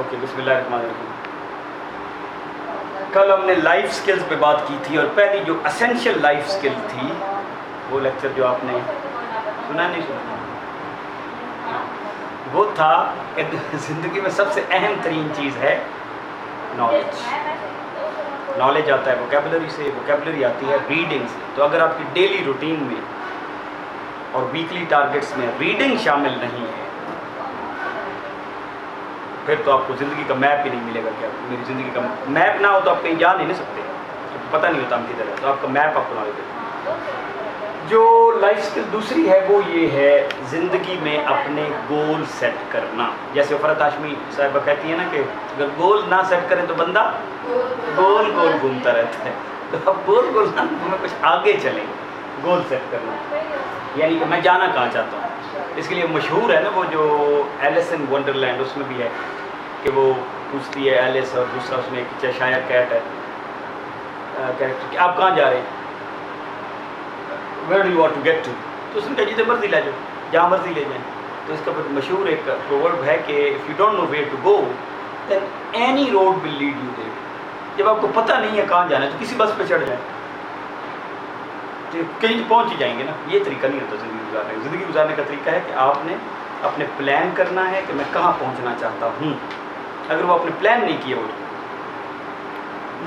Okay, بسم اللہ الرحمن الرحیم۔ کل ہم نے لائف سکلز پہ بات کی تھی، اور پہلی جو اسینشیل لائف سکل تھی وہ لیکچر جو آپ نے سنا نہیں سنا، وہ تھا کہ زندگی میں سب سے اہم ترین چیز ہے نالج۔ نالج آتا ہے ووکیبلری سے، ووکیبلری آتی ہے ریڈنگ سے۔ تو اگر آپ کی ڈیلی روٹین میں اور ویکلی ٹارگٹس میں ریڈنگ شامل نہیں ہے، پھر تو آپ کو زندگی کا میپ ہی نہیں ملے گا۔ کیا میری زندگی کا میپ نہ ہو تو آپ کہیں جا نہیں سکتے، پتہ نہیں ہوتا ہم کدھر ہے، تو آپ کا میپ آپ بنا لیتے۔ جو لائف سکل دوسری ہے وہ یہ ہے زندگی میں اپنے گول سیٹ کرنا۔ جیسے فرحت ہاشمی صاحبہ کہتی ہیں نا کہ اگر گول نہ سیٹ کریں تو بندہ گول گول گھومتا رہتا ہے۔ تو اب گول گول نہ ہمیں کچھ آگے چلیں، گول سیٹ کرنا، یعنی کہ میں جانا کہاں چاہتا ہوں۔ اس کے لیے مشہور ہے نا وہ جو ایلس ان ونڈرلینڈ، اس میں بھی ہے کہ وہ پوچھتی ہے ایلس اور دوسرا اس میں ایک چیشایر کیٹ ہے کیریکٹر کہ آپ کہاں جا رہے ہیں، where do you want to get to, تو اس نے کہا جتنے مرضی لے جاؤ، جہاں مرضی لے جائیں۔ تو اس کا مشہور ایک پروورب ہے کہ if you don't know where to go then any road will lead you there. جب آپ کو پتہ نہیں ہے کہاں جانا ہے تو کسی بس پہ چڑھ جائیں، کہیں تو پہنچ ہی جائیں گے نا۔ یہ طریقہ نہیں ہوتا زندگی گزارنے کا۔ زندگی گزارنے کا طریقہ ہے کہ آپ نے اپنے پلان کرنا ہے کہ میں کہاں پہنچنا چاہتا ہوں۔ اگر وہ اپنے پلان نہیں کیے وہ،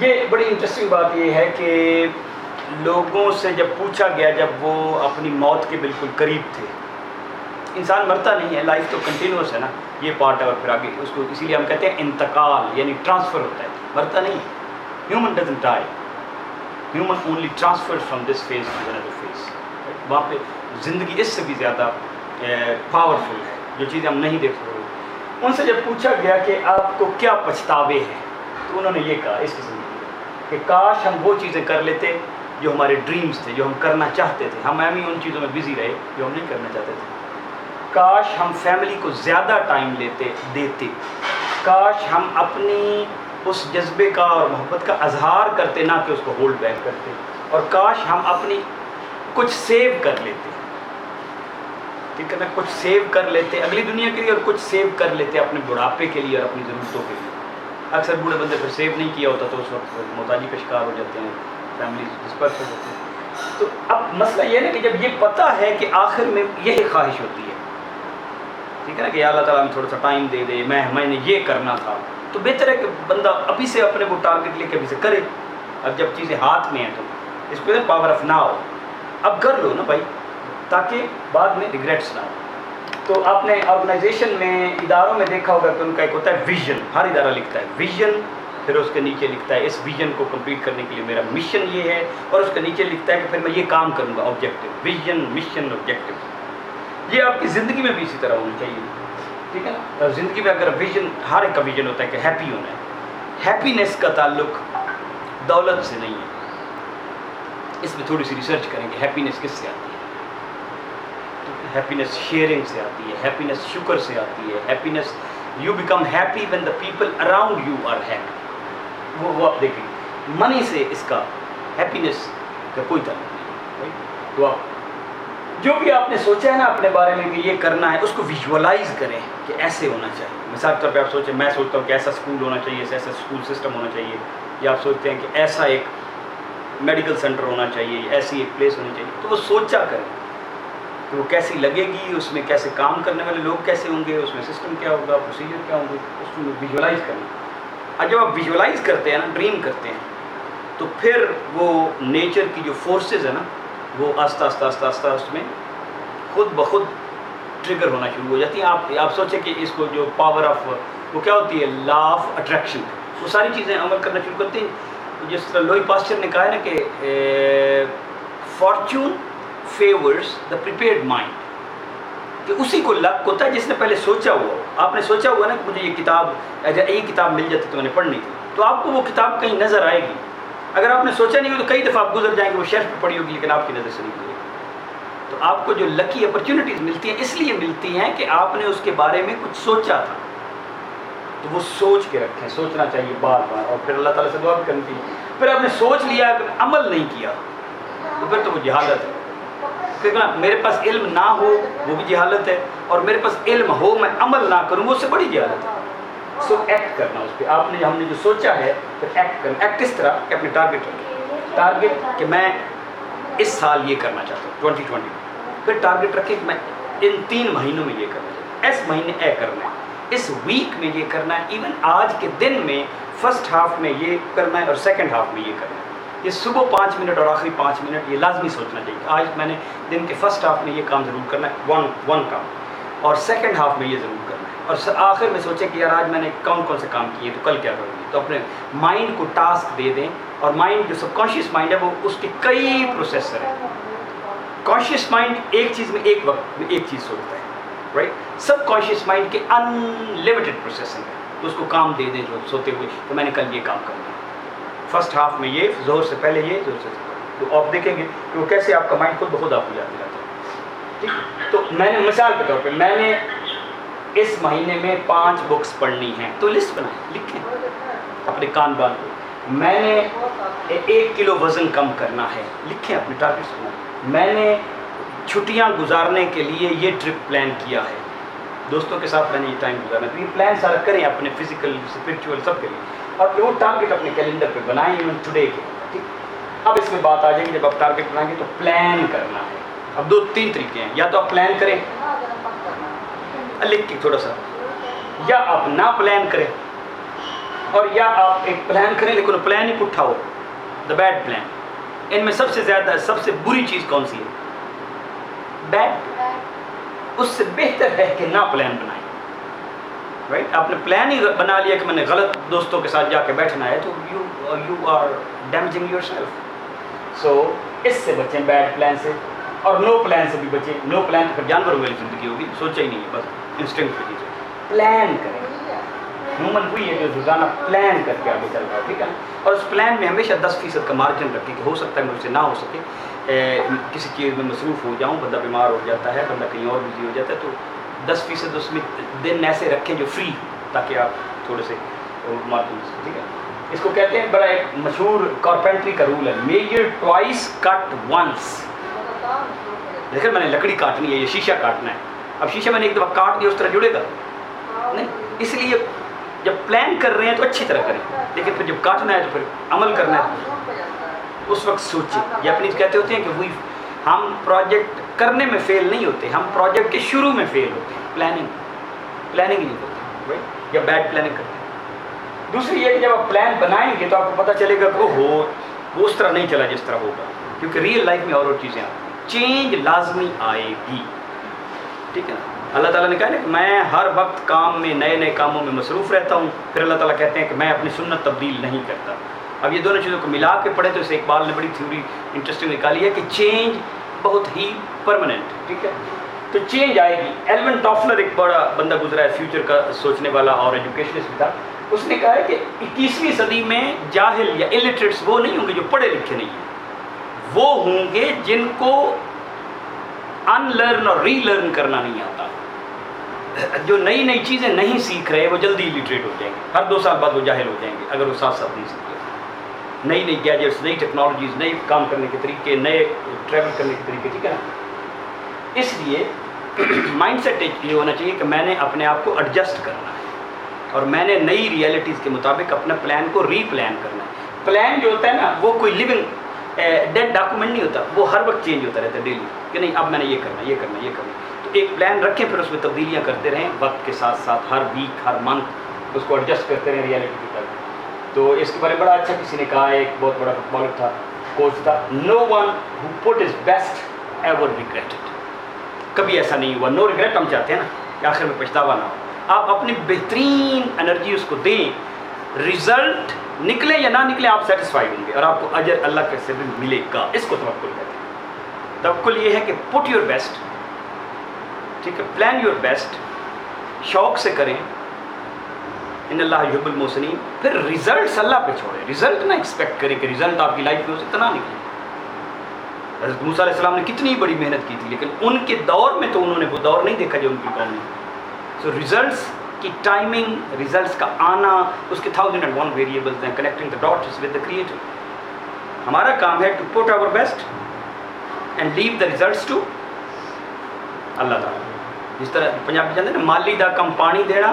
یہ بڑی انٹرسٹنگ بات یہ ہے کہ لوگوں سے جب پوچھا گیا، جب وہ اپنی موت کے بالکل قریب تھے، انسان مرتا نہیں ہے، لائف تو کنٹینیوس ہے نا، یہ پارٹ ہے، اور پھر آگے اس کو اسی لیے ہم کہتے ہیں انتقال، یعنی ٹرانسفر ہوتا ہے، مرتا نہیں ہے۔ Human doesn't die, human only transfer from this phase to another phase. وہاں پہ زندگی اس سے بھی زیادہ پاورفل ہے، جو چیزیں ہم نہیں دیکھ رہے۔ ان سے جب پوچھا گیا کہ آپ کو کیا پچھتاوے ہیں، تو انہوں نے یہ کہا اس قسم کہ کاش ہم وہ چیزیں کر لیتے جو ہمارے ڈریمز تھے، جو ہم کرنا چاہتے تھے، ہم ان چیزوں میں بزی رہے جو ہم نہیں کرنا چاہتے تھے۔ کاش ہم فیملی کو زیادہ ٹائم دیتے، کاش ہم اپنی اس جذبے کا اور محبت کا اظہار کرتے، نہ کہ اس کو ہولڈ بیک کرتے، اور کاش ہم اپنی کچھ سیو کر لیتے، ٹھیک ہے نا، کچھ سیو کر لیتے اگلی دنیا کے لیے، اور کچھ سیو کر لیتے اپنے بڑھاپے کے لیے اور اپنی ضرورتوں کے لیے۔ اکثر بوڑھے بندے پھر سیو نہیں کیا ہوتا تو اس وقت محتاجی کا شکار ہو جاتے ہیں، فیملیز ڈسپرس ہو جاتے ہیں۔ تو اب مسئلہ یہ ہے نا کہ جب یہ پتہ ہے کہ آخر میں یہی خواہش ہوتی ہے، ٹھیک ہے نا، کہ اللہ تعالیٰ ہمیں تھوڑا سا ٹائم دے دے، میں نے یہ کرنا تھا، تو بہتر ہے کہ بندہ ابھی سے اپنے وہ ٹارگٹ لے کے ابھی سے کرے۔ اب جب چیزیں ہاتھ میں ہیں تو اس کو پاور آف ناؤ، اب کر لو نا بھائی، تاکہ بعد میں ریگریٹس نہ ہو۔ تو آپ نے آرگنائزیشن میں، اداروں میں دیکھا ہوگا کہ ان کا ایک ہوتا ہے ویژن، ہر ادارہ لکھتا ہے ویژن، پھر اس کے نیچے لکھتا ہے اس ویژن کو کمپلیٹ کرنے کے لیے میرا مشن یہ ہے، اور اس کے نیچے لکھتا ہے کہ پھر میں یہ کام کروں گا، آبجیکٹو، ویژن، مشن، آبجیکٹو۔ یہ آپ کی زندگی میں بھی اسی طرح ہونا چاہیے، ٹھیک ہے نا۔ زندگی میں اگر ویژن، ہر ایک کا ویژن ہوتا ہے کہ ہیپی ہونا ہے، ہیپینس کا تعلق دولت سے نہیں ہے۔ اس میں تھوڑی سی ریسرچ کریں کہ ہیپینس کس سے آتی ہے۔ ہیپینس شیئرنگ سے آتی ہے، ہیپینس شکر سے آتی ہے، happiness you become happy when the people around you are happy. وہ آپ دیکھیں، منی سے اس کا ہیپینس کا کوئی تعلق نہیں۔ تو آپ جو بھی آپ نے سوچا ہے نا اپنے بارے میں کہ یہ کرنا ہے، اس کو ویژولائز کریں کہ ایسے ہونا چاہیے۔ مثال کے طور پہ آپ سوچیں، میں سوچتا ہوں کہ ایسا اسکول ہونا چاہیے، ایسا اسکول سسٹم ہونا چاہیے، یا آپ سوچتے ہیں کہ ایسا ایک میڈیکل سینٹر ہونا چاہیے، ایسی ایک پلیس ہونی چاہیے، تو وہ سوچا کریں کہ وہ کیسی لگے گی، اس میں کیسے کام کرنے والے لوگ کیسے ہوں گے، اس میں سسٹم کیا ہوگا، پروسیجر کیا ہوں گے، اس میں ویژولائز کرنا۔ اور جب آپ ویژولائز کرتے ہیں نا، ڈریم کرتے ہیں، تو پھر وہ نیچر کی جو فورسز ہیں نا، وہ آہستہ آہستہ آہستہ آہستہ اس میں خود بخود ٹریگر ہونا شروع ہو جاتی ہیں۔ آپ سوچیں کہ اس کو جو پاور آف، وہ کیا ہوتی ہے، لا آف اٹریکشن، وہ ساری چیزیں عمل کرنا شروع کرتی ہیں۔ جس طرح لوئی پاسچر نے کہا ہے نا کہ فارچون فیورز دا پریپیئرڈ مائنڈ، کہ اسی کو لک ہوتا ہے جس نے پہلے سوچا ہوا ہو۔ آپ نے سوچا ہوا نا کہ مجھے یہ کتاب مل جاتی تو میں نے پڑھنی تھی، تو آپ کو وہ کتاب کہیں نظر آئے گی۔ اگر آپ نے سوچا نہیں ہو تو کئی دفعہ آپ گزر جائیں گے، وہ شیلف پہ پڑی ہوگی لیکن آپ کی نظر سے نہیں گزرے گی۔ تو آپ کو جو لکی اپرچونیٹیز ملتی ہیں، اس لیے ملتی ہیں کہ آپ نے اس کے بارے میں کچھ سوچا تھا۔ تو وہ سوچ کے رکھیں، سوچنا چاہیے بار بار، اور پھر اللہ تعالیٰ سے دعا بھی کرنی چاہیے۔ پھر آپ نے سوچ لیا، عمل نہیں کیا، تو پھر تو وہ جہالت ہے۔ کیونکہ میرے پاس علم نہ ہو وہ بھی جہالت ہے، اور میرے پاس علم ہو میں عمل نہ کروں وہ اس سے بڑی جہالت ہے۔ سو ایکٹ کرنا اس پہ. آپ نے ہم نے جو سوچا ہے پھر ایکٹ کرنا. ایکٹ اس طرح کہ اپنے ٹارگیٹ رکھیں. ٹارگیٹ کہ میں اس سال یہ کرنا چاہتا ہوں 2020. پھر ٹارگیٹ رکھیں کہ میں ان 3 مہینوں میں یہ کرنا چاہتا ہوں. اس مہینے اے کرنا ہے, اس ویک میں یہ کرنا ہے, ایون آج کے دن میں فرسٹ ہاف میں یہ کرنا ہے اور سیکنڈ ہاف میں یہ کرنا ہے. یہ صبح 5 منٹ اور آخری 5 منٹ یہ لازمی سوچنا چاہیے کہ آج میں نے دن کے فرسٹ ہاف میں یہ کام ضرور کرنا ہے, ون کام, اور سیکنڈ ہاف میں یہ ضرور کرنا ہے, اور آخر میں سوچیں کہ یار آج میں نے کون سے کام کیے تو کل کیا کروں گی. تو اپنے مائنڈ کو ٹاسک دے دیں, اور مائنڈ جو سب کانشیس مائنڈ ہے وہ اس کے کئی پروسیسر ہیں. کانشیس مائنڈ ایک چیز میں ایک وقت میں ایک چیز سوچتا ہے, رائٹ. سب کانشیس مائنڈ کے انلمیٹڈ پروسیسنگ ہے, تو اس کو کام دے دیں جو سوتے ہوئے کہ میں نے کل یہ کام کرنا ہے, فرسٹ ہاف میں یہ, ظہر سے پہلے یہ, ظہر سے پہلے. تو آپ دیکھیں گے کہ وہ کیسے آپ کا مائنڈ خود بخود آپ کو یاد دلاتا ہے. ٹھیک. تو میں نے مثال کے طور پہ میں نے اس مہینے میں 5 بکس پڑھنی ہیں, تو لسٹ بنائیں, لکھیں اپنے کان بان کو. میں نے 1 کلو وزن کم کرنا ہے, لکھیں اپنے ٹارگیٹس کو. میں نے چھٹیاں گزارنے کے لیے یہ ٹرپ پلان کیا ہے, دوستوں کے ساتھ میں نے یہ ٹائم گزارنا. تو یہ پلان سارا کریں اپنے فزیکل اسپرچول سب کے لیے, اور پھر وہ ٹارگیٹ اپنے کیلنڈر پہ بنائیں ایون ٹوڈے کے. ٹھیک. اب اس میں بات آ جائے گی جب آپ ٹارگیٹ بنائیں گے تو پلان کرنا ہے. اب 2-3 طریقے ہیں, یا تو آپ پلان کریں لکھ کے تھوڑا سا, یا آپ نہ پلان کریں, اور یا آپ ایک پلان کریں لیکن پلان ہی پٹھا ہو, دا بیڈ پلان. ان میں سب سے زیادہ سب سے بری چیز کون سی ہے؟ بیڈ. اس سے بہتر ہے کہ نہ پلان بنائیں, رائٹ. آپ نے پلان ہی بنا لیا کہ میں نے غلط دوستوں کے ساتھ جا کے بیٹھنا ہے, تو you are damaging yourself. So اس سے بچیں, بیڈ پلان سے, اور نو پلان سے بھی بچیں. نو پلان پھر جانوروں والی زندگی ہوگی, سوچا ہی نہیں ہے, بس انسٹنکٹ پہ چیزیں. پلان کریں. ہیومن وہی ہے جو روزانہ پلان کر کے آگے چل رہا ہے, ٹھیک ہے. اور اس پلان میں ہمیشہ 10% کا مارجن رکھیں کہ ہو سکتا ہے مجھ سے نہ ہو سکے, کسی چیز میں مصروف ہو جاؤں, بندہ بیمار ہو جاتا ہے, بندہ کہیں اور بزی ہو جاتا ہے, تو 10% اس میں دن ایسے رکھیں جو فری, تاکہ آپ تھوڑے سے مارجن. ٹھیک ہے. اس کو کہتے ہیں, بڑا ایک مشہور کارپینٹری کا رول ہے, میجر ٹوائس کٹ ونس. دیکھیں میں نے لکڑی کاٹنی ہے, یہ شیشہ کاٹنا ہے. اب شیشہ میں نے ایک دفعہ کاٹ دیا, اس طرح جڑے گا نہیں. اس لیے جب پلان کر رہے ہیں تو اچھی طرح کریں, لیکن پھر جب کاٹنا ہے تو پھر عمل کرنا ہے, اس وقت سوچیں. یہ اپنی کہتے ہوتے ہیں کہ وہی ہم پروجیکٹ کرنے میں فیل نہیں ہوتے, ہم پروجیکٹ کے شروع میں فیل ہوتے ہیں. پلاننگ نہیں ہوتی, رائٹ, یا بیڈ پلاننگ کرتے ہیں. دوسری یہ کہ جب آپ پلان بنائیں گے تو آپ کو پتہ چلے گا کہ وہ اس طرح نہیں چلا جس طرح ہوگا, کیونکہ ریئل لائف میں اور چیزیں آتی ہیں. چینج لازمی آئے گی, ٹھیک ہے نا. اللہ تعالیٰ نے کہا نا کہ میں ہر وقت کام میں نئے کاموں میں مصروف رہتا ہوں. پھر اللہ تعالیٰ کہتے ہیں کہ میں اپنی سنت تبدیل نہیں کرتا. اب یہ دونوں چیزوں کو ملا کے پڑھیں تو اسے اقبال نے بڑی تھیوری انٹرسٹنگ نکالی ہے کہ چینج بہت ہی پرماننٹ, ٹھیک ہے. تو چینج آئے گی. ایلون ٹافلر ایک بڑا بندہ گزرا ہے, فیوچر کا سوچنے والا اور ایجوکیشنسٹ بھی تھا. اس نے کہا ہے کہ 21ویں صدی میں جاہل یا الٹریٹس وہ نہیں ہوں گے جو پڑھے لکھے نہیں ہیں, وہ ہوں گے جن کو ان لرن اور ری لرن کرنا نہیں آتا. جو نئی چیزیں نہیں سیکھ رہے وہ جلدی الٹریٹ ہو جائیں گے, ہر 2 سال بعد وہ جاہل ہو جائیں گے اگر وہ ساتھ نہیں سیکھ رہے. نئی گیجٹس, نئی ٹیکنالوجیز, نئے کام کرنے کے طریقے, نئے ٹریول کرنے کے طریقے, ٹھیک ہے نا. اس لیے مائنڈ سیٹ یہ ہونا چاہیے کہ میں نے اپنے آپ کو ایڈجسٹ کرنا ہے, اور میں نے نئی ریئلٹیز کے مطابق اپنا پلان کو ری پلان کرنا ہے. پلان جو ہوتا ہے نا وہ کوئی لیونگ ڈیڈ ڈاکومنٹ نہیں ہوتا, وہ ہر وقت چینج ہوتا رہتا ہے ڈیلی, کہ نہیں اب میں نے یہ کرنا. تو ایک پلان رکھیں, پھر اس میں تبدیلیاں کرتے رہیں وقت کے ساتھ ساتھ, ہر ویک ہر منتھ اس کو ایڈجسٹ کرتے رہیں ریئلٹی کی طرف. تو اس کے بارے میں بڑا اچھا کسی نے کہا, ایک بہت بڑا فٹ بالر تھا, کوچ تھا, no one who put his best ever regretted. کبھی ایسا نہیں ہوا. نو ریگریٹ ہم چاہتے ہیں نا کہ آخر میں پچھتاوا نہ ہو. آپ اپنی بہترین انرجی اس کو دیں, رزلٹ نکلے یا نہ نکلے آپ سیٹسفائی ہوں گے, اور آپ کو اجر اللہ کے سے بھی ملے گا. اس کو توکل کہتے ہیں. توکل یہ ہے کہ پٹ یور بیسٹ, ٹھیک ہے, پلان یور بیسٹ, شوق سے کریں, ان اللہ یحب المحسنین. پھر ریزلٹس اللہ پہ چھوڑیں. رزلٹ نہ ایکسپیکٹ کریں کہ رزلٹ آپ کی لائف میں ہو سکتا نہ نکلے. حضرت موسیٰ علیہ السلام نے کتنی بڑی محنت کی تھی, لیکن ان کے دور میں تو انہوں نے وہ دور نہیں دیکھا جو ان کی قوم نے. سو ریزلٹس کی ٹائمنگ, ریزلٹس کا آنا, اس کے 1001 ویریبلز ہیں, connecting the dots with the creator. ہمارا کام ہے to put our best and leave the results to اللہ تعالیٰ. جس طرح پنجابی کہتے ہیں نا, مالی دا کم پانی دینا